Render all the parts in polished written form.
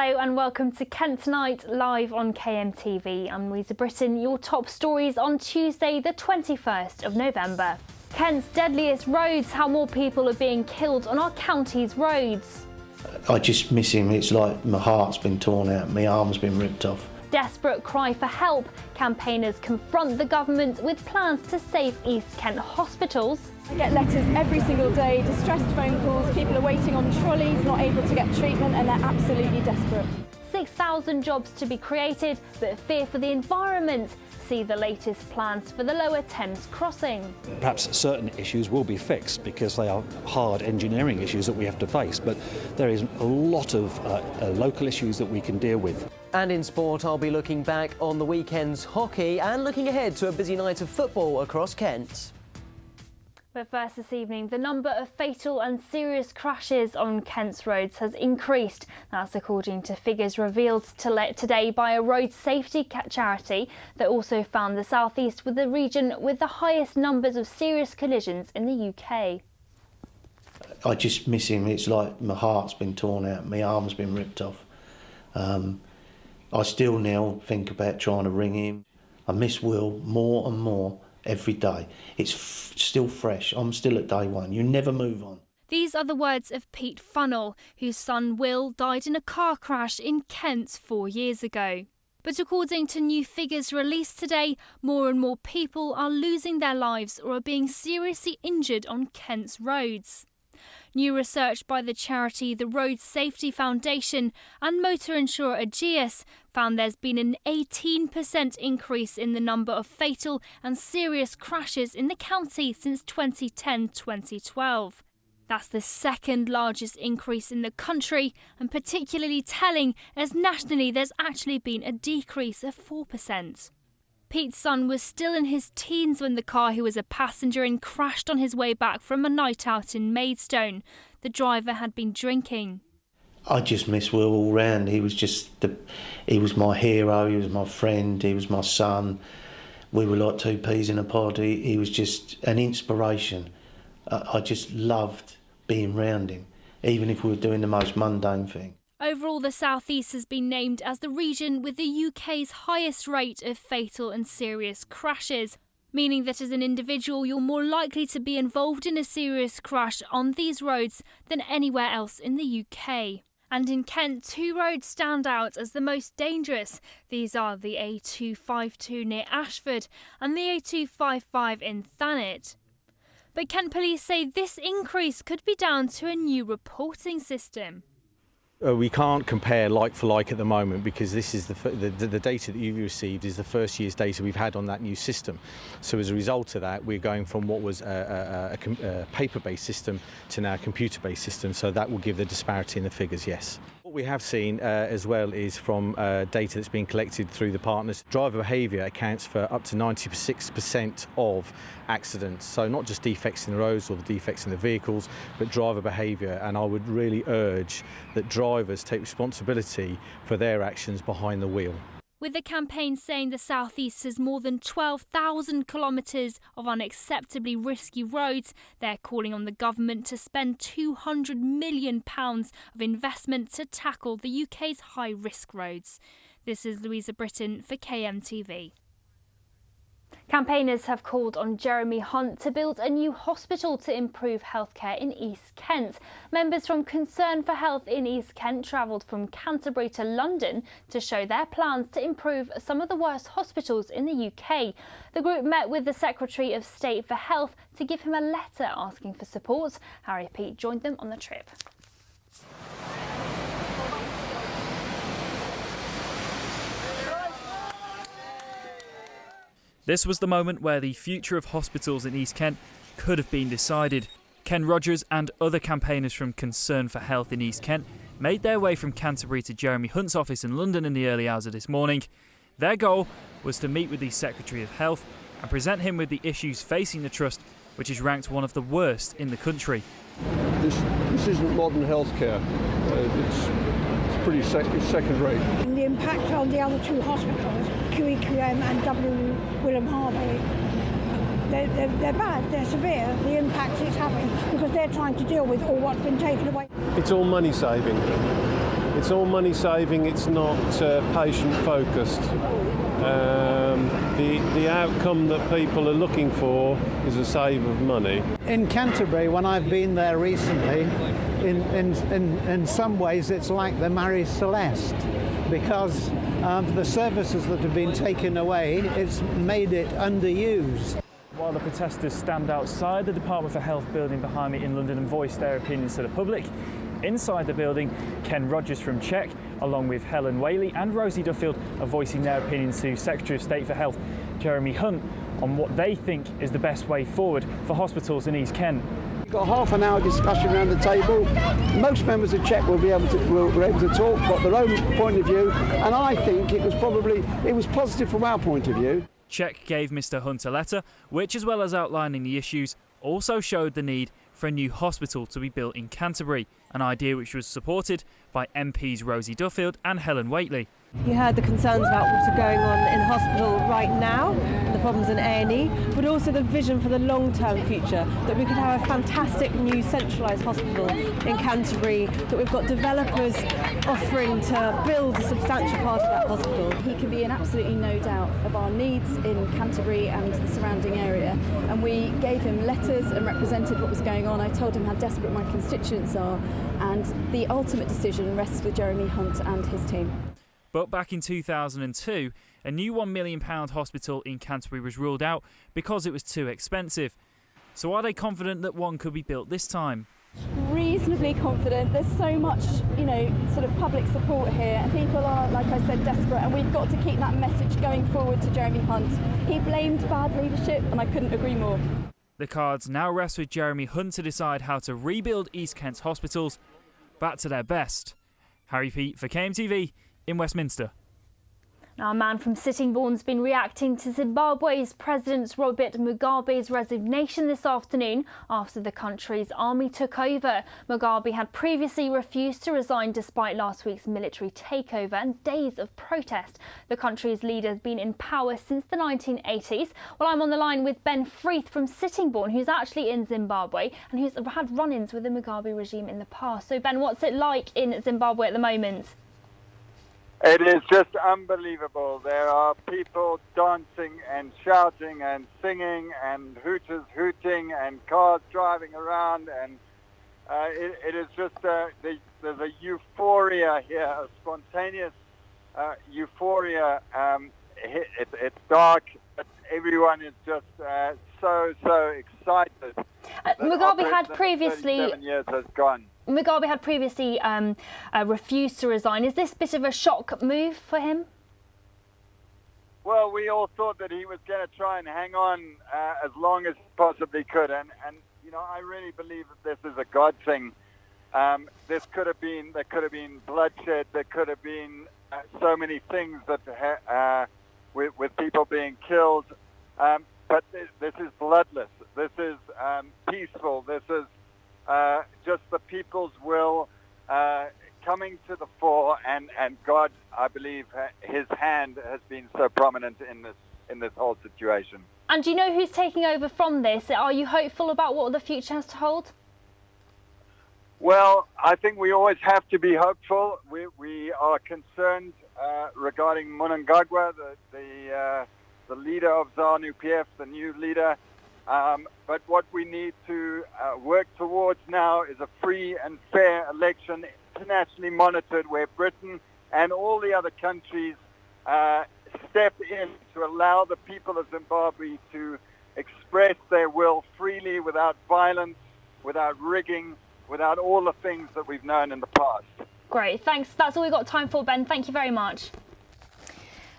Hello and welcome to Kent Tonight, live on KMTV. I'm Louisa Britton. Your top stories on Tuesday, the 21st of November. Kent's deadliest roads, how more people are being killed on our county's roads. I just miss him. It's like my heart's been torn out, my arm's been ripped off. Desperate cry for help. Campaigners confront the government with plans to save East Kent hospitals. I get letters every single day, distressed phone calls, people are waiting on trolleys, not able to get treatment, and they're absolutely desperate. 6,000 jobs to be created, but fear for the environment. See the latest plans for the Lower Thames crossing. Perhaps certain issues will be fixed because they are hard engineering issues that we have to face, but there is a lot of local issues that we can deal with. And in sport, I'll be looking back on the weekend's hockey and looking ahead to a busy night of football across Kent. But first this evening, the number of fatal and serious crashes on Kent's roads has increased. That's according to figures revealed today by a road safety charity that also found the South East with the region with the highest numbers of serious collisions in the UK. I just miss him. It's like my heart's been torn out, my arm's been ripped off. I still now think about trying to ring him. I miss Will more and more every day. It's still fresh. I'm still at day one. You never move on. These are the words of Pete Funnell, whose son Will died in a car crash in Kent 4 years ago. But according to new figures released today, more and more people are losing their lives or are being seriously injured on Kent's roads. New research by the charity the Road Safety Foundation and motor insurer Ageas found there's been an 18% increase in the number of fatal and serious crashes in the county since 2010-2012. That's the second largest increase in the country, and particularly telling as nationally there's actually been a decrease of 4%. Pete's son was still in his teens when the car he was a passenger in crashed on his way back from a night out in Maidstone. The driver had been drinking. I just miss Will all round. He was he was my hero, he was my friend, he was my son. We were like two peas in a pod. He was just an inspiration. I just loved being round him, even if we were doing the most mundane thing. Overall, the South East has been named as the region with the UK's highest rate of fatal and serious crashes, meaning that as an individual you're more likely to be involved in a serious crash on these roads than anywhere else in the UK. And in Kent, two roads stand out as the most dangerous. These are the A252 near Ashford and the A255 in Thanet. But Kent police say this increase could be down to a new reporting system. We can't compare like for like at the moment because this is the data that you've received is the first year's data we've had on that new system. So as a result of that, we're going from what was a paper-based system to now a computer-based system. So that will give the disparity in the figures, yes. What we have seen as well is from data that's been collected through the partners, driver behaviour accounts for up to 96% of accidents. So not just defects in the roads or the defects in the vehicles, but driver behaviour. And I would really urge that drivers take responsibility for their actions behind the wheel. With the campaign saying the South East has more than 12,000 kilometres of unacceptably risky roads, they're calling on the government to spend £200 million of investment to tackle the UK's high-risk roads. This is Louisa Britton for KMTV. Campaigners have called on Jeremy Hunt to build a new hospital to improve healthcare in East Kent. Members from Concern for Health in East Kent travelled from Canterbury to London to show their plans to improve some of the worst hospitals in the UK. The group met with the Secretary of State for Health to give him a letter asking for support. Harry Peat joined them on the trip. This was the moment where the future of hospitals in East Kent could have been decided. Ken Rogers and other campaigners from Concern for Health in East Kent made their way from Canterbury to Jeremy Hunt's office in London in the early hours of this morning. Their goal was to meet with the Secretary of Health and present him with the issues facing the trust, which is ranked one of the worst in the country. This isn't modern healthcare. It's pretty second rate. The impact on the other two hospitals, QEQM and W. William Harvey, they're bad, they're severe, the impact it's having, because they're trying to deal with all what's been taken away. It's all money saving. It's all money saving, it's not patient focused. The outcome that people are looking for is a save of money. In Canterbury, when I've been there recently, in some ways it's like the Marie Celeste, because the services that have been taken away, it's made it underused. While the protesters stand outside the Department for Health building behind me in London and voice their opinions to the public, inside the building, Ken Rogers from CHEK, along with Helen Whaley and Rosie Duffield, are voicing their opinions to Secretary of State for Health Jeremy Hunt on what they think is the best way forward for hospitals in East Kent. We've got half an hour discussion around the table. Most members of CHEK were able to talk, got their own point of view, and I think it was positive from our point of view. CHEK gave Mr Hunt a letter, which, as well as outlining the issues, also showed the need for a new hospital to be built in Canterbury, an idea which was supported by MPs Rosie Duffield and Helen Whaley. You heard the concerns about what's going on in hospital right now, the problems in A&E, but also the vision for the long-term future, that we could have a fantastic new centralised hospital in Canterbury, that we've got developers offering to build a substantial part of that hospital. He can be in absolutely no doubt of our needs in Canterbury and the surrounding area, and we gave him letters and represented what was going on. I told him how desperate my constituents are, and the ultimate decision rests with Jeremy Hunt and his team. But back in 2002, a new £1 million hospital in Canterbury was ruled out because it was too expensive. So are they confident that one could be built this time? Reasonably confident. There's so much, sort of public support here, and people are, like I said, desperate, and we've got to keep that message going forward to Jeremy Hunt. He blamed bad leadership, and I couldn't agree more. The cards now rest with Jeremy Hunt to decide how to rebuild East Kent's hospitals back to their best. Harry Peat for KMTV in Westminster. Now, a man from Sittingbourne's been reacting to Zimbabwe's President Robert Mugabe's resignation this afternoon after the country's army took over. Mugabe had previously refused to resign despite last week's military takeover and days of protest. The country's leader has been in power since the 1980s. Well, I'm on the line with Ben Freeth from Sittingbourne, who's actually in Zimbabwe and who's had run-ins with the Mugabe regime in the past. So, Ben, what's it like in Zimbabwe at the moment? It is just unbelievable. There are people dancing and shouting and singing and hooters hooting and cars driving around, and it is just there's a euphoria here, a spontaneous euphoria. It's dark, but everyone is just so excited. Mugabe had previously 37 years has gone. Mugabe had previously refused to resign. Is this a bit of a shock move for him? Well, we all thought that he was going to try and hang on as long as he possibly could, and I really believe that this is a God thing. There could have been bloodshed. There could have been so many things that with people being killed, but this is bloodless. This is peaceful. This is just the people's will coming to the fore, and God, I believe, his hand has been so prominent in this whole situation. And do you know who's taking over from this? Are you hopeful about what the future has to hold? Well, I think we always have to be hopeful. We are concerned regarding Mnangagwa, the leader of ZANU-PF, the new leader. But what we need to work towards now is a free and fair election, internationally monitored, where Britain and all the other countries step in to allow the people of Zimbabwe to express their will freely, without violence, without rigging, without all the things that we've known in the past. Great, thanks. That's all we've got time for, Ben. Thank you very much.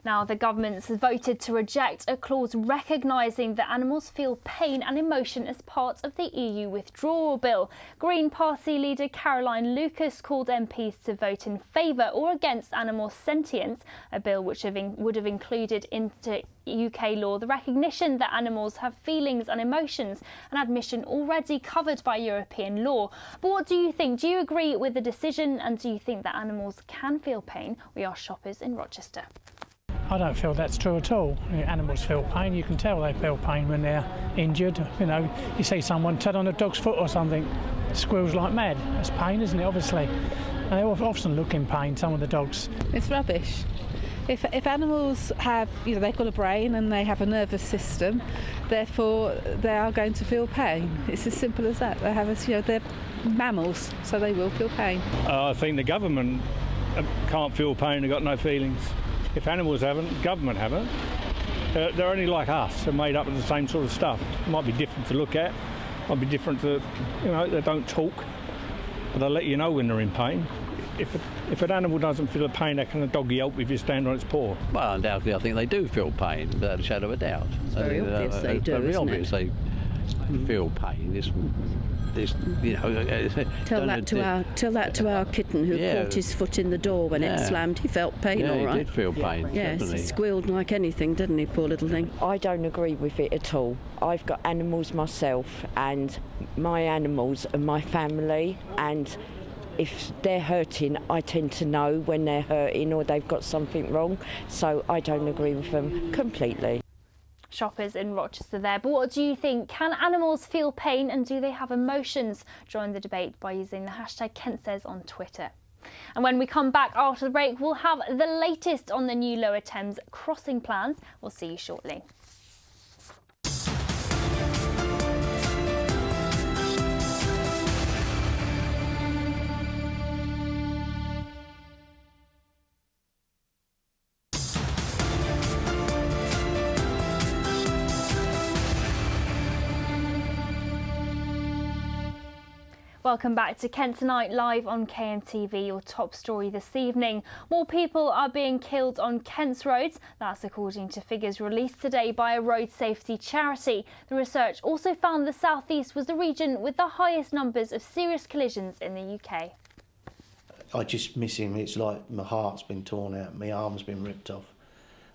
Now, the government has voted to reject a clause recognising that animals feel pain and emotion as part of the EU withdrawal bill. Green Party leader Caroline Lucas called MPs to vote in favour or against animal sentience, a bill which would have included into UK law the recognition that animals have feelings and emotions, an admission already covered by European law. But what do you think? Do you agree with the decision, and do you think that animals can feel pain? We asked shoppers in Rochester. I don't feel that's true at all. Animals feel pain. You can tell they feel pain when they're injured. You see someone tread on a dog's foot or something, squeals like mad. That's pain, isn't it? Obviously. And they often look in pain, some of the dogs. It's rubbish. If animals have, they've got a brain and they have a nervous system, therefore they are going to feel pain. It's as simple as that. They have, they're mammals, so they will feel pain. I think the government can't feel pain, they've got no feelings. If animals haven't, government haven't. They're only like us, they're made up of the same sort of stuff. It might be different to look at, might be different to, they don't talk, but they'll let you know when they're in pain. If an animal doesn't feel the pain, how can a doggy help if you stand on its paw? Well, undoubtedly, I think they do feel pain, without a shadow of a doubt. It's very obvious they do, very isn't obvious it? They feel pain. Tell that to our kitten who caught his foot in the door when it slammed. He felt pain, all right. He did feel pain. Yes, he squealed like anything, didn't he, poor little thing? I don't agree with it at all. I've got animals myself, and my animals are my family, and if they're hurting, I tend to know when they're hurting or they've got something wrong, so I don't agree with them completely. Shoppers in Rochester there. But what do you think? Can animals feel pain and do they have emotions? Join the debate by using the hashtag KentSays on Twitter. And when we come back after the break, we'll have the latest on the new Lower Thames crossing plans. We'll see you shortly. Welcome back to Kent Tonight, live on KMTV. Your top story this evening. More people are being killed on Kent's roads. That's according to figures released today by a road safety charity. The research also found the South East was the region with the highest numbers of serious collisions in the UK. I just miss him. It's like my heart's been torn out, my arm's been ripped off.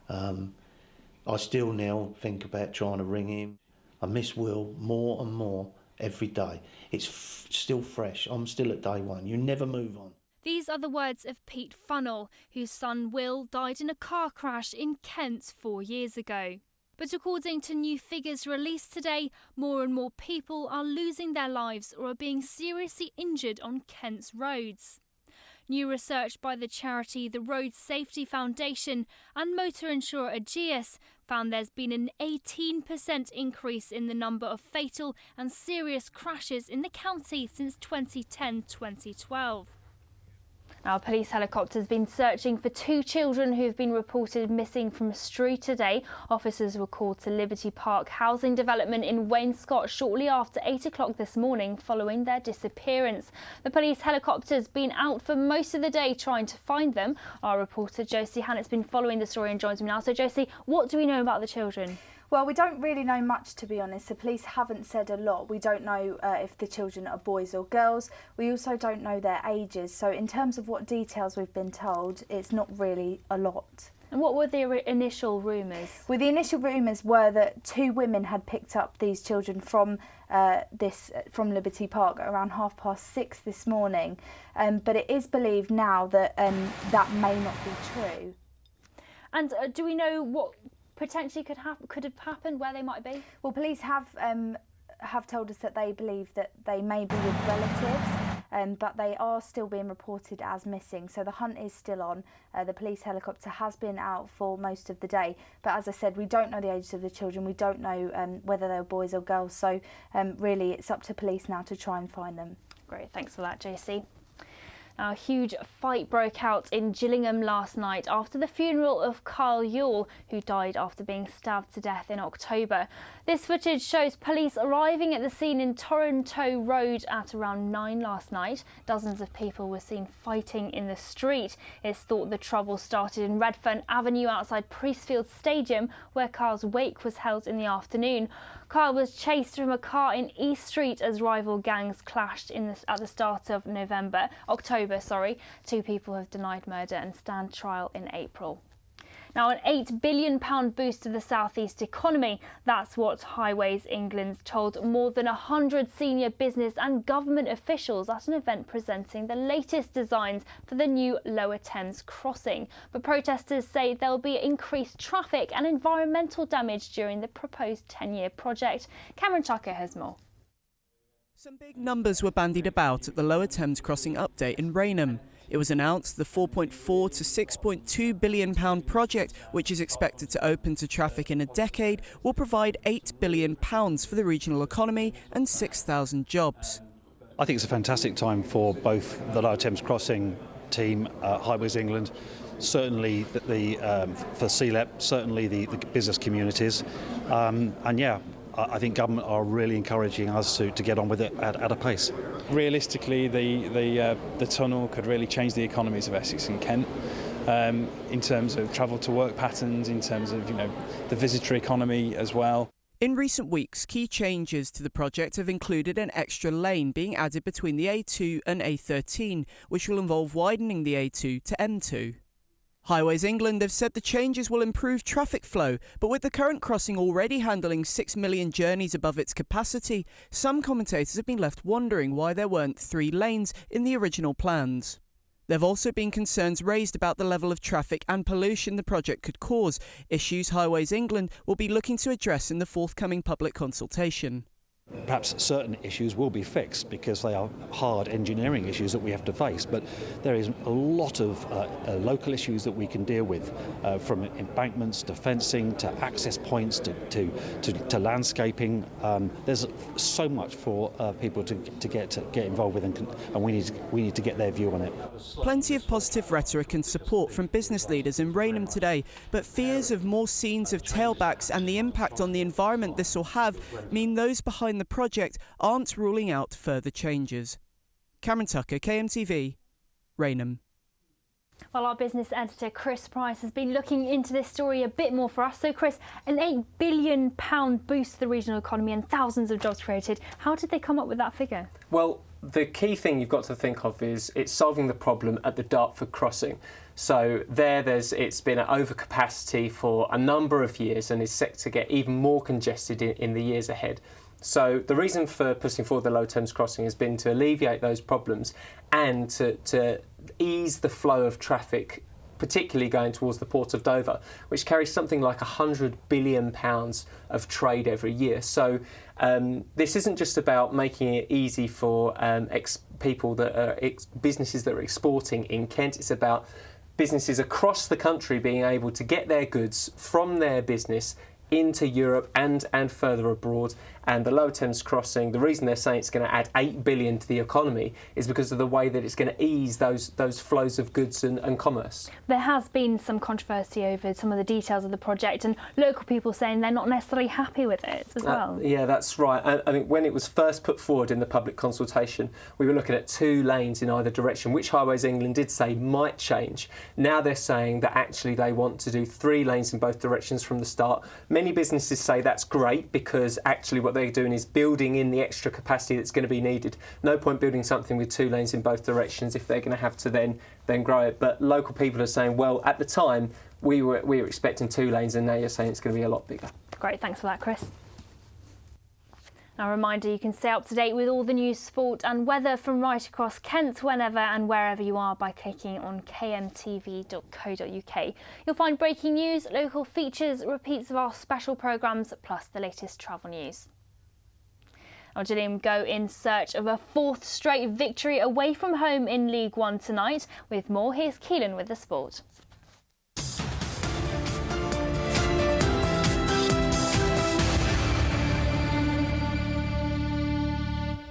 I still now think about trying to ring him. I miss Will more and more every day. It's still fresh. I'm still at day one. You never move on. These are the words of Pete Funnell, whose son Will died in a car crash in Kent 4 years ago. But according to new figures released today, more and more people are losing their lives or are being seriously injured on Kent's roads. New research by the charity the Road Safety Foundation and motor insurer Ageas found there's been an 18% increase in the number of fatal and serious crashes in the county since 2010-2012. Our police helicopter has been searching for 2 children who have been reported missing from a street today. Officers were called to Liberty Park housing development in Wainscott shortly after 8 o'clock this morning following their disappearance. The police helicopter has been out for most of the day trying to find them. Our reporter Josie Hannett's been following the story and joins me now. So Josie, what do we know about the children? Well, we don't really know much, to be honest. The police haven't said a lot. We don't know if the children are boys or girls. We also don't know their ages. So in terms of what details we've been told, it's not really a lot. And what were the initial rumours? Well, the initial rumours were that 2 women had picked up these children from Liberty Park around 6:30 this morning. But it is believed now that that may not be true. And do we know what potentially could have happened, where they might be? Well, police have told us that they believe that they may be with relatives, but they are still being reported as missing. So the hunt is still on. The police helicopter has been out for most of the day, but as I said, we don't know the ages of the children. We don't know whether they're boys or girls. So really, it's up to police now to try and find them. Great, thanks for that, JC. Now, a huge fight broke out in Gillingham last night after the funeral of Carl Ewell, who died after being stabbed to death in October. This footage shows police arriving at the scene in Toronto Road at around 9 last night. Dozens of people were seen fighting in the street. It's thought the trouble started in Redfern Avenue outside Priestfield Stadium, where Carl's wake was held in the afternoon. Carl was chased from a car in East Street as rival gangs clashed at the start of October. 2 people have denied murder and stand trial in April. Now, an £8 billion boost to the South East economy. That's what Highways England told more than 100 senior business and government officials at an event presenting the latest designs for the new Lower Thames crossing. But protesters say there'll be increased traffic and environmental damage during the proposed 10-year project. Cameron Tucker has more. Some big numbers were bandied about at the Lower Thames crossing update in Rainham. It was announced the £4.4 to £6.2 billion project, which is expected to open to traffic in a decade, will provide £8 billion for the regional economy and 6,000 jobs. I think it's a fantastic time for both the Lower Thames Crossing team, Highways England, certainly for CLEP, certainly the business communities, and yeah, I think government are really encouraging us to get on with it at a pace. Realistically, the tunnel could really change the economies of Essex and Kent in terms of travel to work patterns, in terms of the visitor economy as well. In recent weeks, key changes to the project have included an extra lane being added between the A2 and A13, which will involve widening the A2 to M2. Highways England have said the changes will improve traffic flow, but with the current crossing already handling 6 million journeys above its capacity, some commentators have been left wondering why there weren't 3 lanes in the original plans. There have also been concerns raised about the level of traffic and pollution the project could cause, issues Highways England will be looking to address in the forthcoming public consultation. Perhaps certain issues will be fixed because they are hard engineering issues that we have to face, but there is a lot of local issues that we can deal with, from embankments to fencing to access points to landscaping. There's so much for people to get involved with, and we need to get their view on it. Plenty of positive rhetoric and support from business leaders in Rainham today, but fears of more scenes of tailbacks and the impact on the environment this will have mean those behind the project aren't ruling out further changes. Cameron Tucker, KMTV, Rainham. Well, our business editor Chris Price has been looking into this story a bit more for us. So Chris, an £8 billion boost to the regional economy and thousands of jobs created. How did they come up with that figure? Well, the key thing you've got to think of is it's solving the problem at the Dartford crossing. So it's been at overcapacity for a number of years and is set to get even more congested in the years ahead. So the reason for putting forward the Lower Thames Crossing has been to alleviate those problems and to ease the flow of traffic, particularly going towards the Port of Dover, which carries something like £100 billion of trade every year. So this isn't just about making it easy for people that are businesses that are exporting in Kent. It's about businesses across the country being able to get their goods from their business into Europe and further abroad. And the Lower Thames Crossing, the reason they're saying it's going to add $8 billion to the economy is because of the way that it's going to ease those flows of goods and commerce. There has been some controversy over some of the details of the project, and local people saying they're not necessarily happy with it as well. Yeah, that's right. I mean, when it was first put forward in the public consultation, we were looking at 2 lanes in either direction, which Highways England did say might change. Now they're saying that actually they want to do 3 lanes in both directions from the start. Many businesses say that's great because actually what they're doing is building in the extra capacity that's going to be needed. No point building something with 2 lanes in both directions if they're going to have to then grow it. But local people are saying, well, at the time we were expecting 2 lanes, and now you're saying it's going to be a lot bigger. Great, thanks for that, Chris. Now, a reminder, you can stay up to date with all the news, sport and weather from right across Kent, whenever and wherever you are, by clicking on kmtv.co.uk. You'll find breaking news, local features, repeats of our special programmes, plus the latest travel news. Now, Gillingham go in search of a 4th straight victory away from home in League One tonight. With more, here's Keelan with the sport.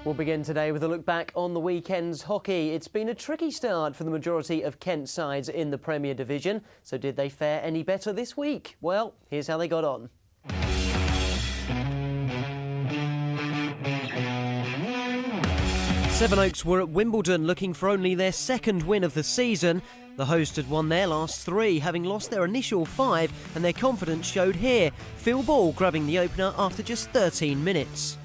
We'll begin today with a look back on the weekend's hockey. It's been a tricky start for the majority of Kent sides in the Premier Division. So did they fare any better this week? Well, here's how they got on. Sevenoaks were at Wimbledon looking for only their 2nd win of the season. The host had won their last 3, having lost their initial 5, and their confidence showed here. Phil Ball grabbing the opener after just 13 minutes.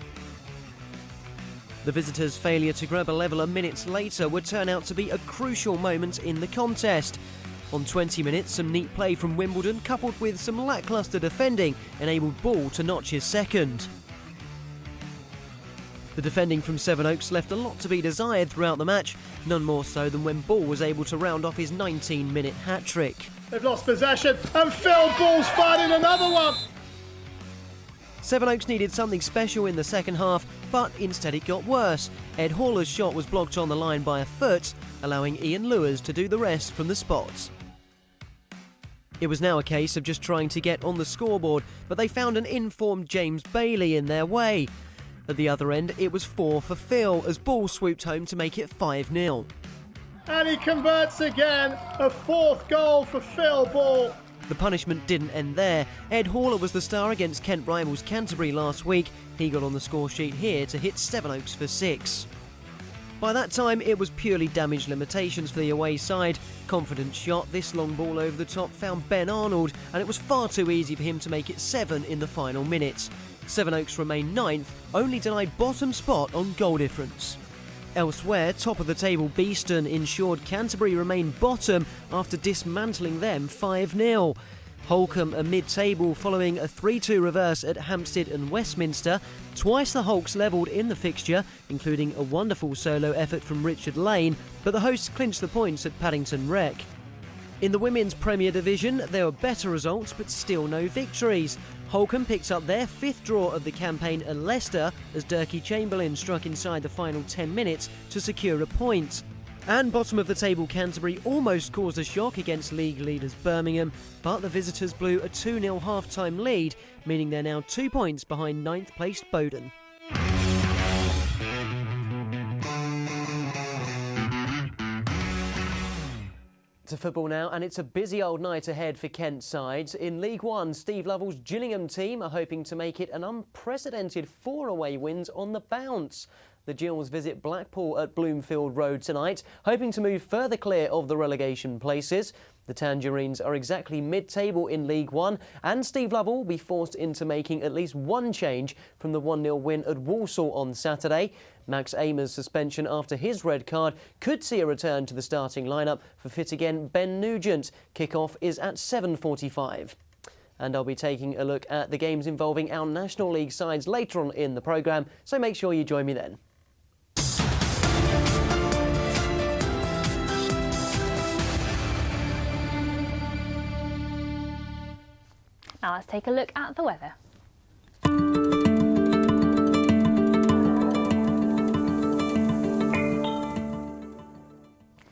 The visitors' failure to grab a leveller minutes later would turn out to be a crucial moment in the contest. On 20 minutes, some neat play from Wimbledon coupled with some lacklustre defending enabled Ball to notch his 2nd. The defending from Sevenoaks left a lot to be desired throughout the match, none more so than when Ball was able to round off his 19-minute hat-trick. They've lost possession and Phil Ball's finding another one! Sevenoaks needed something special in the second half, but instead it got worse. Ed Haller's shot was blocked on the line by a foot. allowing Ian Lewis to do the rest from the spots. It was now a case of just trying to get on the scoreboard, but they found an informed James Bailey in their way. At the other end, it was 4 for Phil as Ball swooped home to make it 5-0. And he converts again, a 4th goal for Phil Ball. The punishment didn't end there. Ed Haller was the star against Kent rivals Canterbury last week. He got on the score sheet here to hit Sevenoaks for 6. By that time, it was purely damage limitations for the away side. Confident shot, this long ball over the top found Ben Arnold, and it was far too easy for him to make it 7 in the final minutes. Sevenoaks remained 9th, only denied bottom spot on goal difference. Elsewhere, top of the table Beeston ensured Canterbury remained bottom after dismantling them 5-0. Holcombe are mid-table following a 3-2 reverse at Hampstead and Westminster. Twice the Hulks levelled in the fixture, including a wonderful solo effort from Richard Lane, but the hosts clinched the points at Paddington Rec. In the Women's Premier Division, there were better results but still no victories. Holcombe picked up their 5th draw of the campaign at Leicester as Durkee Chamberlain struck inside the final 10 minutes to secure a point. And bottom of the table Canterbury almost caused a shock against league leaders Birmingham, but the visitors blew a 2-0 half-time lead, meaning they're now 2 points behind 9th placed Bowden. To football now, and it's a busy old night ahead for Kent sides. In League One, Steve Lovell's Gillingham team are hoping to make it an unprecedented 4 away wins on the bounce. The Gills visit Blackpool at Bloomfield Road tonight, hoping to move further clear of the relegation places. The Tangerines are exactly mid-table in League One, and Steve Lovell will be forced into making at least one change from the 1-0 win at Walsall on Saturday. Max Amer's suspension after his red card could see a return to the starting lineup for fit again Ben Nugent. Kick-off is at 7:45. And I'll be taking a look at the games involving our National League sides later on in the programme, so make sure you join me then. Now let's take a look at the weather.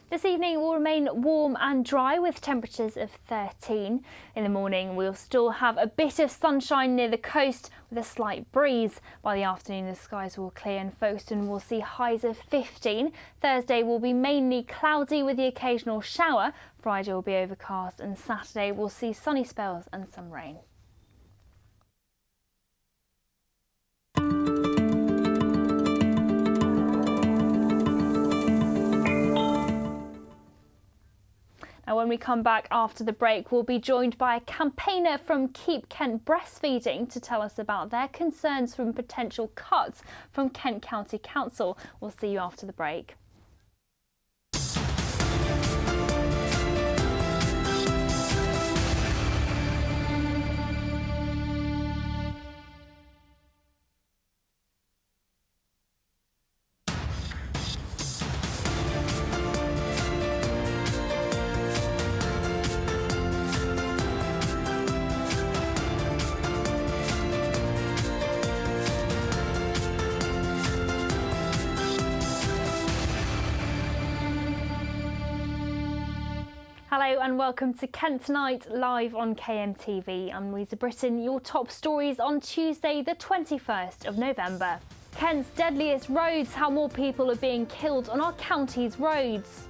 This evening will remain warm and dry with temperatures of 13. In the morning we'll still have a bit of sunshine near the coast with a slight breeze. By the afternoon the skies will clear and Folkestone will see highs of 15. Thursday will be mainly cloudy with the occasional shower. Friday will be overcast and Saturday will see sunny spells and some rain. Now, when we come back after the break, we'll be joined by a campaigner from Keep Kent Breastfeeding to tell us about their concerns from potential cuts from Kent County Council. We'll see you after the break. Hello and welcome to Kent Tonight, live on KMTV. I'm Louisa Britton. Your top stories on Tuesday, the 21st of November. Kent's deadliest roads, how more people are being killed on our county's roads.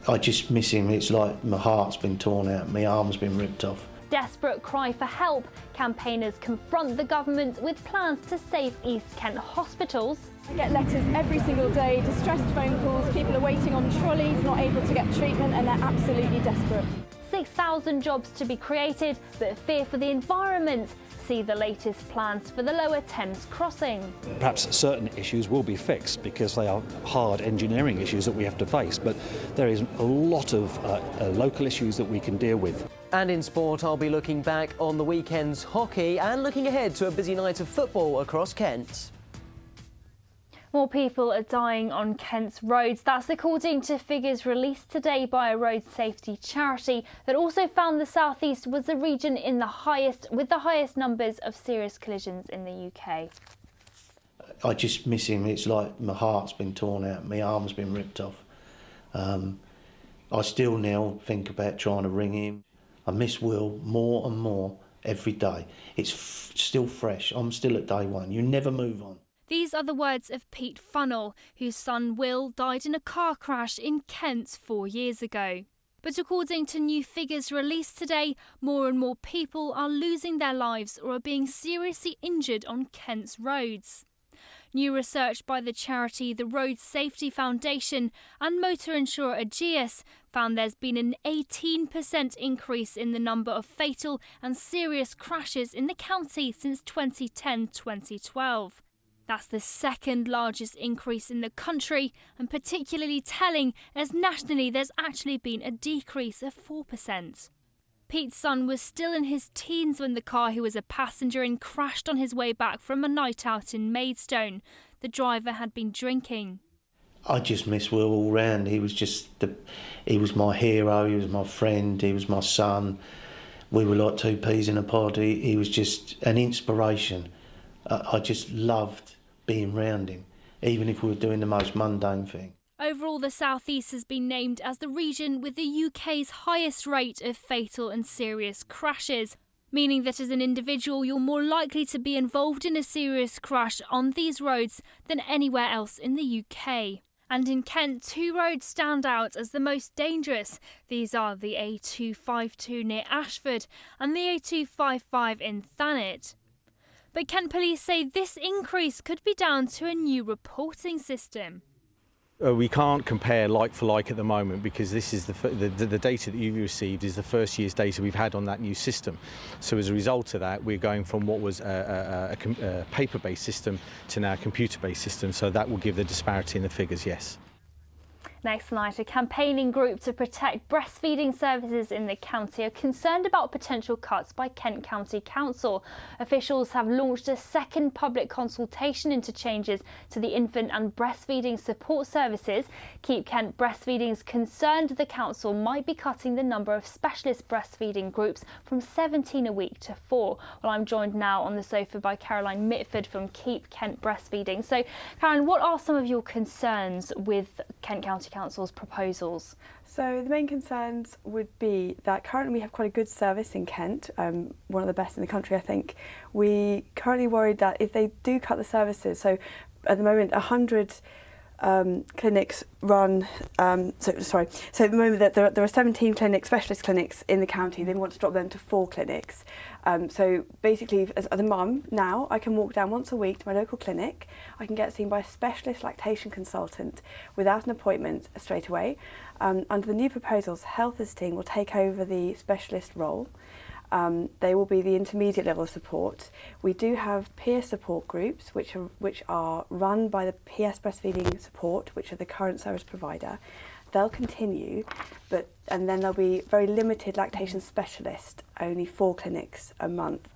I just miss him. It's like my heart's been torn out, my arm's been ripped off. Desperate cry for help. Campaigners confront the government with plans to save East Kent hospitals. I get letters every single day, distressed phone calls, people are waiting on trolleys, not able to get treatment, and they're absolutely desperate. 6,000 jobs to be created, but fear for the environment. See the latest plans for the Lower Thames crossing. Perhaps certain issues will be fixed because they are hard engineering issues that we have to face, but there is a lot of local issues that we can deal with. And in sport, I'll be looking back on the weekend's hockey and looking ahead to a busy night of football across Kent. More people are dying on Kent's roads. That's according to figures released today by a road safety charity that also found the South East was the region with the highest numbers of serious collisions in the UK. I just miss him. It's like my heart's been torn out, my arm's been ripped off. I still now think about trying to ring him. I miss Will more and more every day. It's still fresh. I'm still at day one. You never move on. These are the words of Pete Funnell, whose son Will died in a car crash in Kent 4 years ago. But according to new figures released today, more and more people are losing their lives or are being seriously injured on Kent's roads. New research by the charity the Road Safety Foundation and motor insurer Ageas found there's been an 18% increase in the number of fatal and serious crashes in the county since 2010-2012. That's the second largest increase in the country, and particularly telling as nationally there's actually been a decrease of 4%. Pete's son was still in his teens when the car he was a passenger in crashed on his way back from a night out in Maidstone. The driver had been drinking. I just miss Will all round. He was he was my hero, he was my friend, he was my son. We were like two peas in a pod. He was just an inspiration. I just loved being round him, even if we were doing the most mundane thing. Overall, the South East has been named as the region with the UK's highest rate of fatal and serious crashes, meaning that as an individual you're more likely to be involved in a serious crash on these roads than anywhere else in the UK. And in Kent, 2 roads stand out as the most dangerous. These are the A252 near Ashford and the A255 in Thanet. But Kent Police say this increase could be down to a new reporting system. We can't compare like for like at the moment because this is the data that you've received is the first year's data we've had on that new system. So as a result of that, we're going from what was a paper-based system to now a computer-based system. So that will give the disparity in the figures, yes. Next tonight, a campaigning group to protect breastfeeding services in the county are concerned about potential cuts by Kent County Council. Officials have launched a second public consultation into changes to the infant and breastfeeding support services. Keep Kent Breastfeeding is concerned the council might be cutting the number of specialist breastfeeding groups from 17 a week to 4. Well, I'm joined now on the sofa by Caroline Mitford from Keep Kent Breastfeeding. So, Caroline, what are some of your concerns with Kent County Council's proposals? So the main concerns would be that currently we have quite a good service in Kent, one of the best in the country I think. We currently worried that if they do cut the services, so at the moment 100 clinics run, so at the moment that there are 17 specialist clinics in the county. They want to drop them to 4 clinics. So basically, as a mum now, I can walk down once a week to my local clinic. I can get seen by a specialist lactation consultant without an appointment straight away. Under the new proposals, Health Visiting will take over the specialist role. They will be the intermediate level of support. We do have peer support groups which are run by the PS Breastfeeding Support, which are the current service provider. They'll continue, and then there'll be very limited lactation specialists, only 4 clinics a month.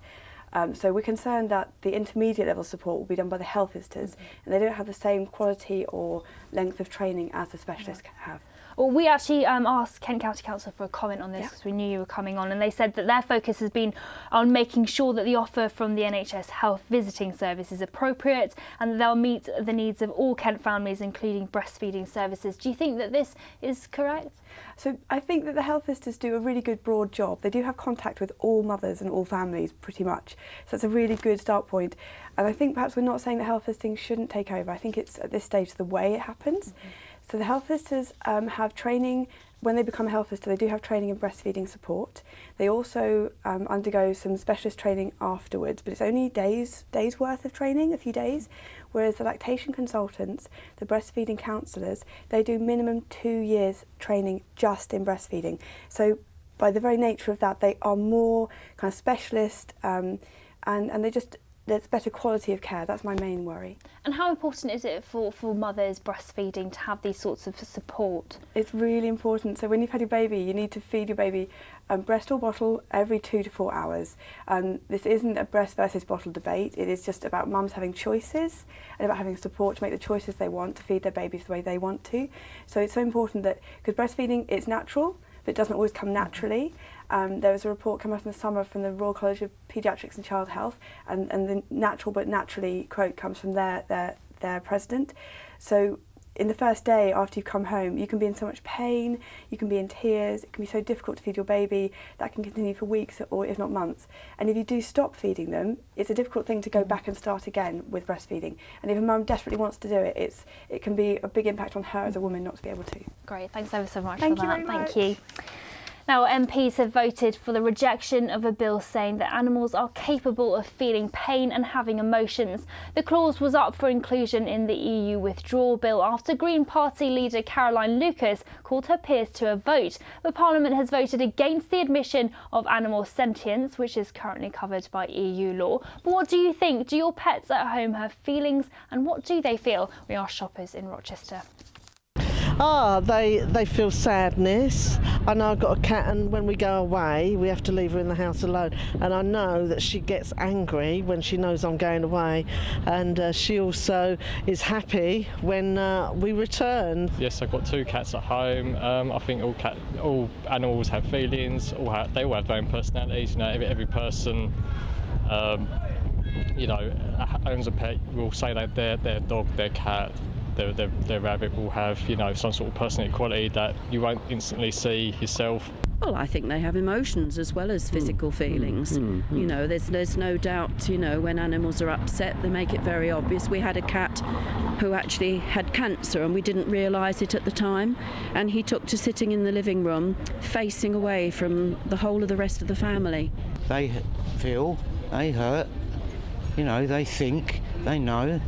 So we're concerned that the intermediate level support will be done by the health visitors, and they don't have the same quality or length of training as the specialists have. Well, we actually asked Kent County Council for a comment on this because we knew you were coming on, and they said that their focus has been on making sure that the offer from the NHS Health Visiting Service is appropriate and that they'll meet the needs of all Kent families, including breastfeeding services. Do you think that this is correct? So I think that the health visitors do a really good broad job. They do have contact with all mothers and all families pretty much. So it's a really good start point. And I think perhaps we're not saying that health visiting shouldn't take over. I think it's at this stage the way it happens. So the health visitors have training. When they become a health visitor, they do have training in breastfeeding support. They also undergo some specialist training afterwards, but it's only days worth of training, a few days. Whereas the lactation consultants, the breastfeeding counsellors, they do minimum 2 years training just in breastfeeding. So by the very nature of that, they are more kind of specialist, and there's better quality of care. That's my main worry. And how important is it for mothers breastfeeding to have these sorts of support? It's really important. So when you've had your baby, you need to feed your baby breast or bottle every 2 to 4 hours. This isn't a breast versus bottle debate. It is just about mums having choices and about having support to make the choices they want to feed their babies the way they want to. So it's so important that, because breastfeeding is natural, but it doesn't always come naturally. There was a report come out in the summer from the Royal College of Paediatrics and Child Health, and the natural but naturally quote comes from their president. So in the first day after you come home, you can be in so much pain, you can be in tears, it can be so difficult to feed your baby, that can continue for weeks or if not months. And if you do stop feeding them, it's a difficult thing to go back and start again with breastfeeding. And if a mum desperately wants to do it, it can be a big impact on her as a woman not to be able to. Great, thanks ever so much Thank for you that. very Thank you. Now, MPs have voted for the rejection of a bill saying that animals are capable of feeling pain and having emotions. The clause was up for inclusion in the EU withdrawal bill after Green Party leader Caroline Lucas called her peers to a vote. But Parliament has voted against the admission of animal sentience, which is currently covered by EU law. But what do you think? Do your pets at home have feelings, and what do they feel? We asked shoppers in Rochester. They feel sadness. I know I've got a cat, and when we go away we have to leave her in the house alone, and I know that she gets angry when she knows I'm going away, and she also is happy when we return. Yes, I've got 2 cats at home. I think all animals have feelings, they all have their own personalities. You know, every person owns a pet will say that their dog, their cat, their rabbit will have, some sort of personality quality that you won't instantly see yourself. Well, I think they have emotions as well as physical feelings. You know, there's no doubt, when animals are upset, they make it very obvious. We had a cat who actually had cancer and we didn't realise it at the time, and he took to sitting in the living room facing away from the whole of the rest of the family. They feel, they hurt, they think, they know.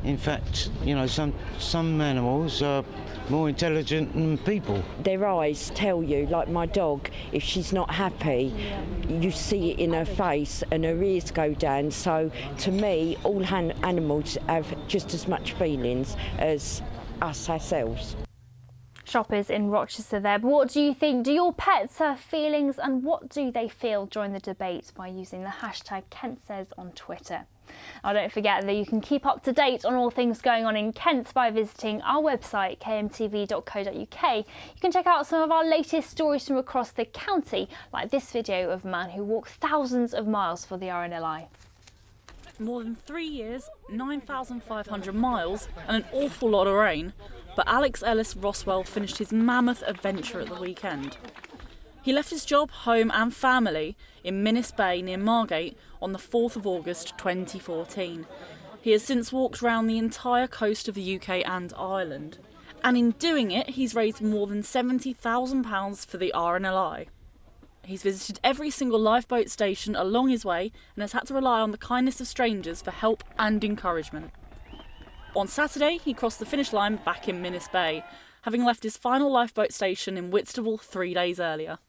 In fact, some animals are more intelligent than people. Their eyes tell you, like my dog, if she's not happy, you see it in her face and her ears go down. So to me, all animals have just as much feelings as us ourselves. Shoppers in Rochester there. But what do you think? Do your pets have feelings, and what do they feel? Join the debate by using the hashtag KentSays on Twitter. Now, don't forget that you can keep up to date on all things going on in Kent by visiting our website kmtv.co.uk. You can check out some of our latest stories from across the county, like this video of a man who walked thousands of miles for the RNLI. More than 3 years, 9,500 miles and an awful lot of rain, but Alex Ellis Rosswell finished his mammoth adventure at the weekend. He left his job, home and family in Minnis Bay near Margate on the 4th of August 2014. He has since walked round the entire coast of the UK and Ireland. And in doing it, he's raised more than £70,000 for the RNLI. He's visited every single lifeboat station along his way and has had to rely on the kindness of strangers for help and encouragement. On Saturday, he crossed the finish line back in Minnis Bay, having left his final lifeboat station in Whitstable 3 days earlier.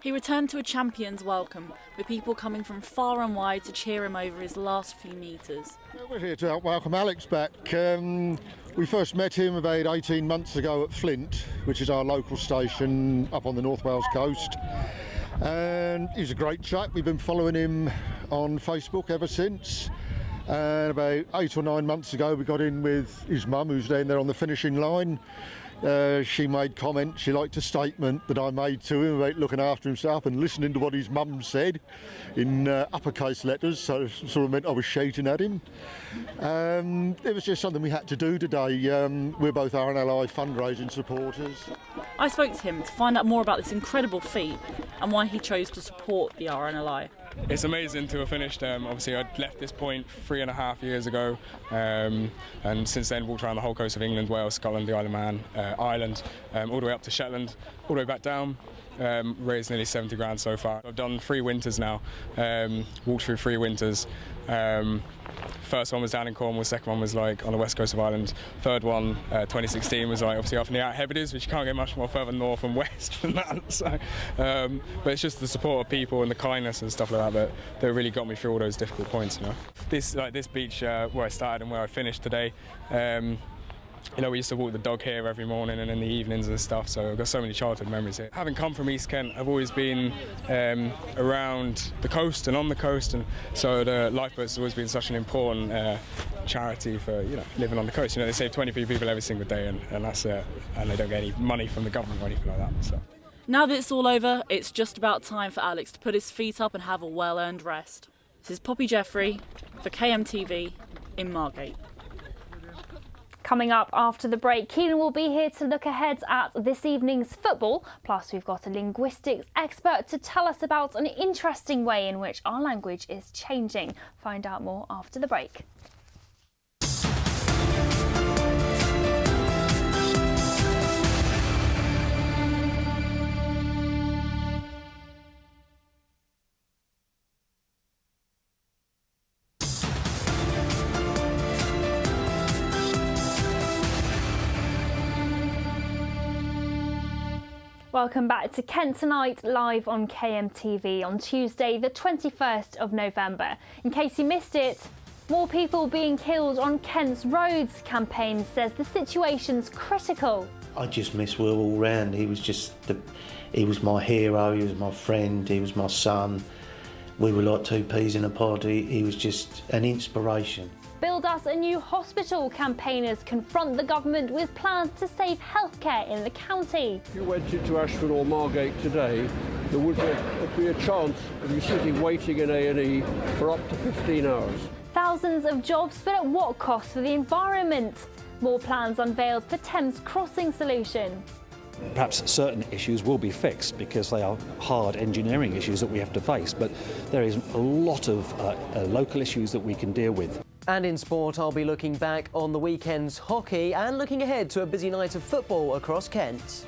He returned to a champion's welcome, with people coming from far and wide to cheer him over his last few metres. We're here to help welcome Alex back. We first met him about 18 months ago at Flint, which is our local station up on the North Wales coast. And he's a great chap. We've been following him on Facebook ever since. And about 8 or 9 months ago, we got in with his mum, who's down there on the finishing line. She made comments, she liked a statement that I made to him about looking after himself and listening to what his mum said in uppercase letters, so it sort of meant I was shouting at him. It was just something we had to do today. We're both RNLI fundraising supporters. I spoke to him to find out more about this incredible feat and why he chose to support the RNLI. It's amazing to have finished. Obviously, I'd left this point 3.5 years ago, and since then walked around the whole coast of England, Wales, Scotland, the Isle of Man, Ireland, all the way up to Shetland, all the way back down. Raised nearly 70 grand so far. I've done 3 winters now, walked through 3 winters. First one was down in Cornwall, second one was like on the west coast of Ireland, third one, 2016, was like obviously up in the Outer Hebrides, which you can't get much more further north and west than that. So, but it's just the support of people and the kindness and stuff like that that really got me through all those difficult points. This beach where I started and where I finished today. We used to walk the dog here every morning and in the evenings and stuff, so I've got so many childhood memories here. Having come from East Kent, I've always been around the coast and on the coast, and so the lifeboats has always been such an important charity for living on the coast. They save 23 people every single day, and that's it, and they don't get any money from the government or anything like that. So. Now that it's all over, it's just about time for Alex to put his feet up and have a well-earned rest. This is Poppy Jeffrey for KMTV in Margate. Coming up after the break, Keelan will be here to look ahead at this evening's football. Plus, we've got a linguistics expert to tell us about an interesting way in which our language is changing. Find out more after the break. Welcome back to Kent Tonight, live on KMTV on Tuesday, the 21st of November. In case you missed it, more people being killed on Kent's roads campaign says the situation's critical. I just miss Will all round. He was he was my hero, he was my friend, he was my son. We were like two peas in a pod. He was just an inspiration. Build Us a New Hospital campaigners confront the government with plans to save healthcare in the county. If you went into Ashford or Margate today, there would be a chance of you sitting waiting in A&E for up to 15 hours. Thousands of jobs, but at what cost for the environment? More plans unveiled for Thames Crossing solution. Perhaps certain issues will be fixed because they are hard engineering issues that we have to face, but there is a lot of local issues that we can deal with. And in sport, I'll be looking back on the weekend's hockey and looking ahead to a busy night of football across Kent.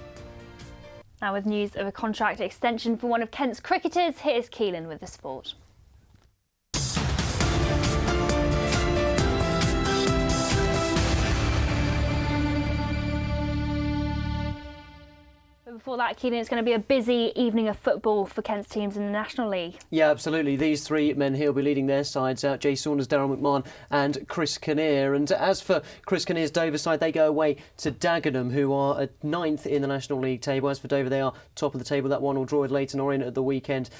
Now with news of a contract extension for one of Kent's cricketers, here's Keelan with the sport. Before that, Keelan, it's going to be a busy evening of football for Kent's teams in the National League. Yeah, absolutely. These three men here will be leading their sides out. Jay Saunders, Daryl McMahon and Chris Kinnear. And as for Chris Kinnear's Dover side, they go away to Dagenham, who are at 9th in the National League table. As for Dover, they are top of the table. That 1-1 draw with Leyton Orient at the weekend,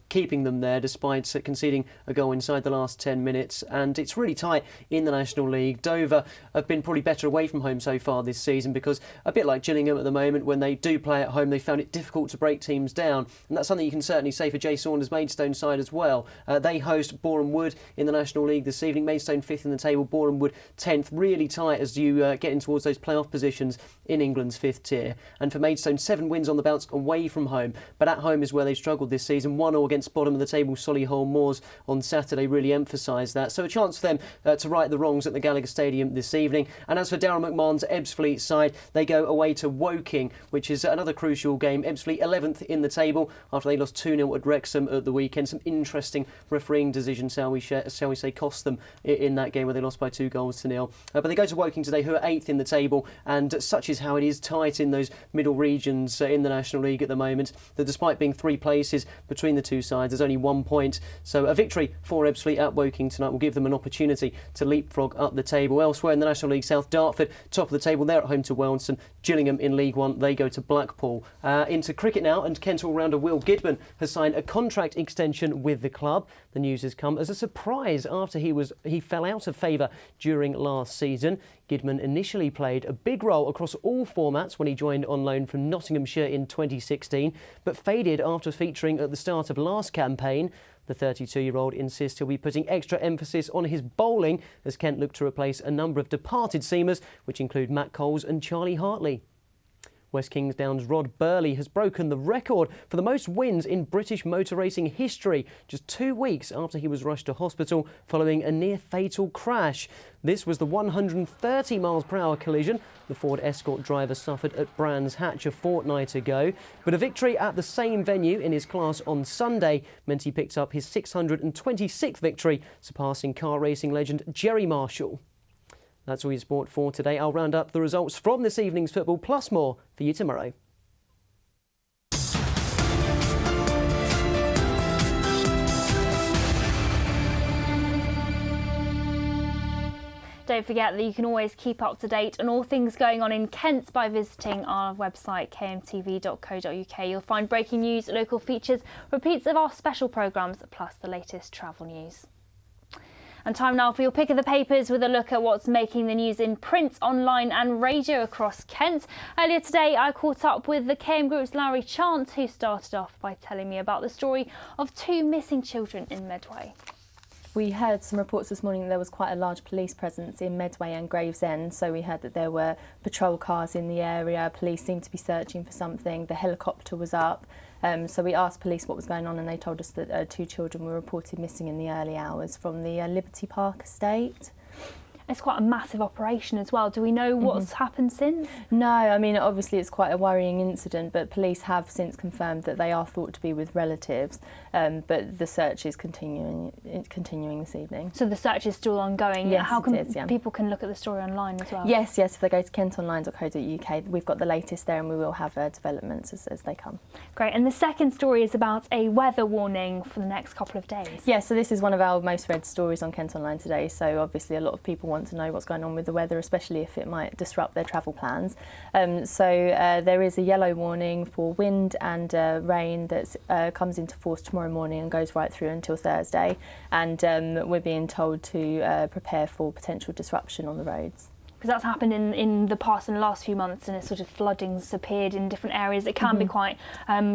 keeping them there despite conceding a goal inside the last 10 minutes. And it's really tight in the National League. Dover have been probably better away from home so far this season because, a bit like Gillingham at the moment, when they do play at home, they found it difficult to break teams down, and that's something you can certainly say for Jay Saunders' Maidstone side as well. They host Boreham Wood in the National League this evening. Maidstone 5th in the table, Boreham Wood 10th. Really tight as you get in towards those playoff positions in England's 5th tier. And for Maidstone, 7 wins on the bounce away from home, but at home is where they've struggled this season. 1-0 against bottom of the table Solihull Moors on Saturday really emphasised that. So a chance for them to right the wrongs at the Gallagher Stadium this evening. And as for Daryl McMahon's Ebbsfleet side, they go away to Woking, which is another crucial game. Ebbsfleet 11th in the table after they lost 2-0 at Wrexham at the weekend. Some interesting refereeing decisions, shall we say, cost them in that game where they lost by 2-0. But they go to Woking today, who are 8th in the table, and such is how it is tight in those middle regions in the National League at the moment, that despite being 3 places between the two sides, there's only 1 point. So a victory for Ebbsfleet at Woking tonight will give them an opportunity to leapfrog up the table. Elsewhere in the National League South, Dartford, top of the table, they're at home to Wellington. Gillingham in League One, they go to Blackpool. Into cricket now, and Kent all-rounder Will Gidman has signed a contract extension with the club. The news has come as a surprise after he fell out of favour during last season. Gidman initially played a big role across all formats when he joined on loan from Nottinghamshire in 2016, but faded after featuring at the start of last campaign. The 32-year-old insists he'll be putting extra emphasis on his bowling as Kent look to replace a number of departed seamers, which include Matt Coles and Charlie Hartley. West Kingsdown's Rod Burley has broken the record for the most wins in British motor racing history, just 2 weeks after he was rushed to hospital following a near-fatal crash. This was the 130 mph collision the Ford Escort driver suffered at Brands Hatch a fortnight ago. But a victory at the same venue in his class on Sunday meant he picked up his 626th victory, surpassing car racing legend Jerry Marshall. That's all your sport for today. I'll round up the results from this evening's football, plus more for you tomorrow. Don't forget that you can always keep up to date on all things going on in Kent by visiting our website kmtv.co.uk. You'll find breaking news, local features, repeats of our special programmes, plus the latest travel news. And time now for your pick of the papers with a look at what's making the news in print, online and radio across Kent. Earlier today I caught up with the KM Group's Larry Chant, who started off by telling me about the story of 2 missing children in Medway. We heard some reports this morning that there was quite a large police presence in Medway and Gravesend, so we heard that there were patrol cars in the area, police seemed to be searching for something, the helicopter was up. So we asked police what was going on, and they told us that 2 children were reported missing in the early hours from the Liberty Park estate. It's quite a massive operation as well. Do we know what's happened since? No, I mean, obviously it's quite a worrying incident, but police have since confirmed that they are thought to be with relatives, but the search is continuing this evening. So the search is still ongoing? Yes, How come it is, yeah. people can look at the story online as well? Yes, if they go to kentonline.co.uk, we've got the latest there, and we will have developments as they come. Great, and the second story is about a weather warning for the next couple of days. Yeah, so this is one of our most read stories on Kent Online today, so obviously a lot of people want to know what's going on with the weather, especially if it might disrupt their travel plans. There is a yellow warning for wind and rain that comes into force tomorrow morning and goes right through until Thursday, and we're being told to prepare for potential disruption on the roads. Because that's happened in the past, in the last few months, and it's sort of flooding's appeared in different areas. It can be quite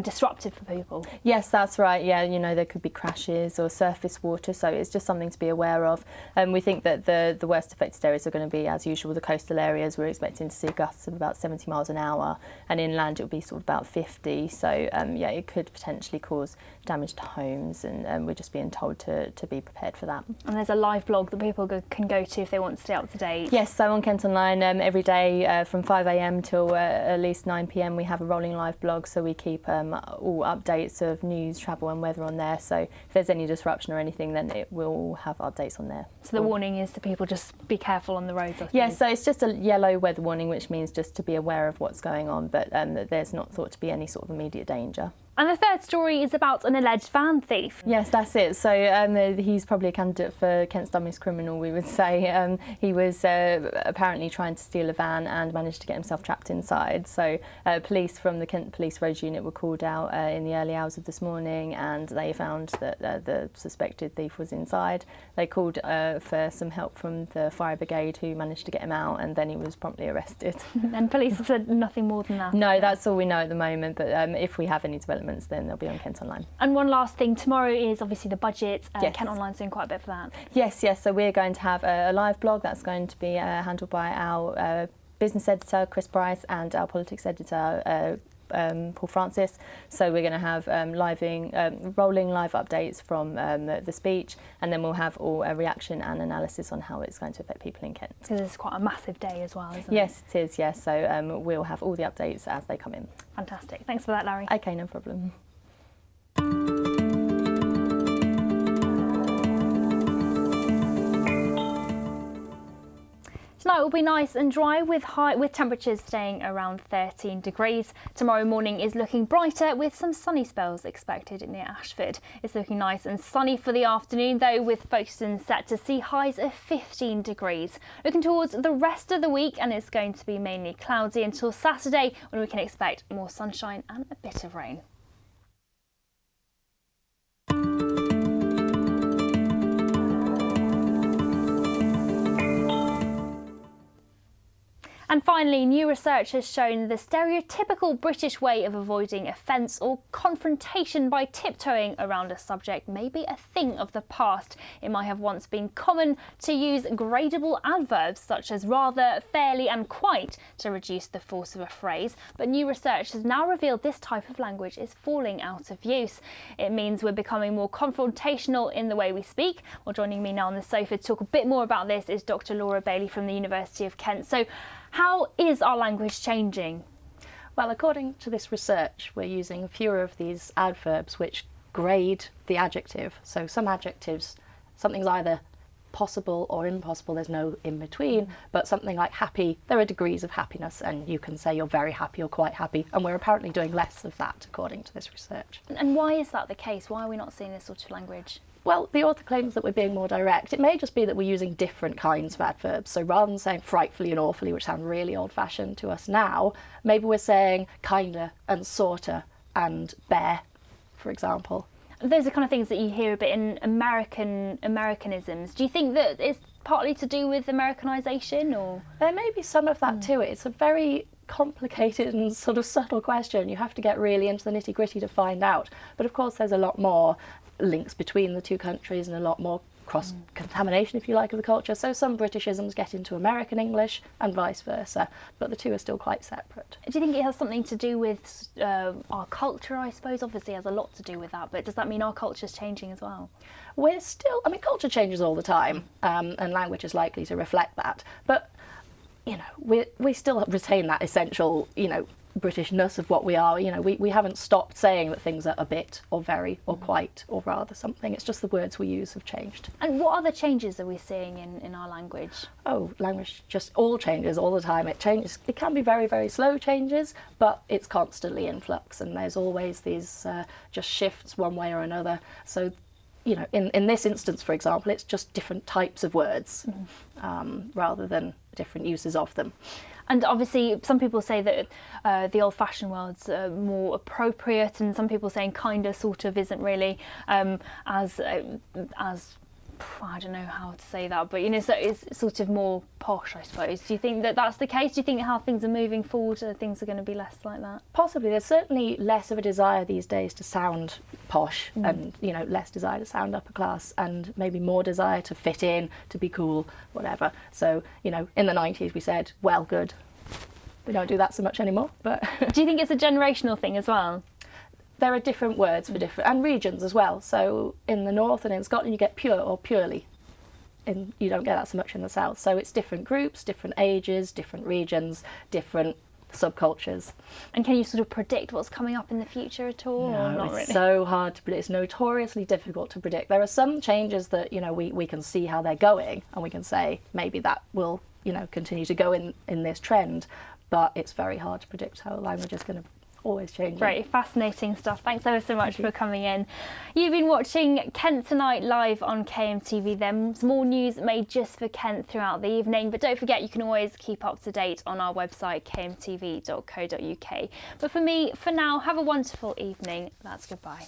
disruptive for people. Yes, that's right. Yeah, you know, there could be crashes or surface water, so it's just something to be aware of. We think that the worst affected areas are going to be, as usual, the coastal areas. We're expecting to see gusts of about 70 miles an hour, and inland it'll be sort of about 50. So yeah, it could potentially cause damage to homes, and we're just being told to be prepared for that. And there's a live blog that people can go to if they want to stay up to date. Yes, so on Kent Online every day from 5 a.m. till at least 9 p.m. we have a rolling live blog, so we keep all updates of news, travel and weather on there. So if there's any disruption or anything, then it will have updates on there. So the warning is to people just be careful on the roads, I suppose. Yes, so it's just a yellow weather warning, which means just to be aware of what's going on, but there's not thought to be any sort of immediate danger. And the third story is about an alleged van thief. Yes, that's it. So he's probably a candidate for Kent's dumbest criminal, we would say. He was apparently trying to steal a van and managed to get himself trapped inside. So police from the Kent Police Roads Unit were called out in the early hours of this morning, and they found that the suspected thief was inside. They called for some help from the fire brigade, who managed to get him out, and then he was promptly arrested. And police have said nothing more than that? No, that's all we know at the moment, but if we have any developments, then they'll be on Kent Online. And one last thing, tomorrow is obviously the budget. Yes. Kent Online's doing quite a bit for that. Yes, so we're going to have a live blog that's going to be handled by our business editor, Chris Price, and our politics editor, Paul Francis. So we're going to have rolling live updates from the speech, and then we'll have all a reaction and analysis on how it's going to affect people in Kent. So this is quite a massive day as well, isn't it? Yes, it is, yes. So we'll have all the updates as they come in. Fantastic. Thanks for that, Larry. OK, no problem. Tonight will be nice and dry with temperatures staying around 13 degrees. Tomorrow morning is looking brighter with some sunny spells expected near Ashford. It's looking nice and sunny for the afternoon though, with Folkestone set to see highs of 15 degrees. Looking towards the rest of the week, and it's going to be mainly cloudy until Saturday, when we can expect more sunshine and a bit of rain. And finally, new research has shown the stereotypical British way of avoiding offence or confrontation by tiptoeing around a subject may be a thing of the past. It might have once been common to use gradable adverbs such as rather, fairly and quite to reduce the force of a phrase, but new research has now revealed this type of language is falling out of use. It means we're becoming more confrontational in the way we speak. Well, joining me now on the sofa to talk a bit more about this is Dr. Laura Bailey from the University of Kent. So, how is our language changing? Well, according to this research, we're using fewer of these adverbs which grade the adjective. So some adjectives, something's either possible or impossible, there's no in between, but something like happy, there are degrees of happiness, and you can say you're very happy or quite happy, and we're apparently doing less of that according to this research. And why is that the case? Why are we not seeing this sort of language? Well, the author claims that we're being more direct. It may just be that we're using different kinds of adverbs. So rather than saying frightfully and awfully, which sound really old-fashioned to us now, maybe we're saying kinder and sorter and bare, for example. Those are kind of things that you hear a bit in Americanisms. Do you think that it's partly to do with Americanisation, or? There may be some of that to it. It's a very complicated and sort of subtle question. You have to get really into the nitty-gritty to find out. But of course there's a lot more links between the two countries and a lot more cross-contamination, if you like, of the culture. So some Britishisms get into American English and vice versa, but the two are still quite separate. Do you think it has something to do with our culture, I suppose? Obviously it has a lot to do with that, but does that mean our culture's changing as well? We're still, I mean, culture changes all the time, and language is likely to reflect that. But, you know, we still retain that essential, you know, Britishness of what we are. You know, we haven't stopped saying that things are a bit or very or quite or rather something. It's just the words we use have changed. And what other changes are we seeing in our language? Oh, language just all changes all the time. It changes. It can be very, very slow changes, but it's constantly in flux, and there's always these just shifts one way or another. So, you know, in this instance, for example, it's just different types of words rather than different uses of them. And obviously, some people say that the old-fashioned words are more appropriate, and some people saying kinda, sort of, isn't really as I don't know how to say that, but you know, so it's sort of more posh, I suppose. Do you think that that's the case? Do you think how things are moving forward, things are going to be less like that? Possibly. There's certainly less of a desire these days to sound posh, and you know, less desire to sound upper class, and maybe more desire to fit in, to be cool, whatever. So, you know, in the 90s we said, well, good. We don't do that so much anymore. But do you think it's a generational thing as well? There are different words for different, and regions as well. So in the north and in Scotland you get pure or purely. You don't get that so much in the south. So it's different groups, different ages, different regions, different subcultures. And can you sort of predict what's coming up in the future at all? No, or not it's really? so hard to predict. It's notoriously difficult to predict. There are some changes that, you know, we can see how they're going, and we can say maybe that will, you know, continue to go in this trend, but it's very hard to predict how language is going to always changing. Great, fascinating stuff. Thanks ever so much for coming in. You've been watching Kent Tonight live on KMTV. There's more news made just for Kent throughout the evening, but don't forget you can always keep up to date on our website kmtv.co.uk. But for me, for now, have a wonderful evening. That's goodbye.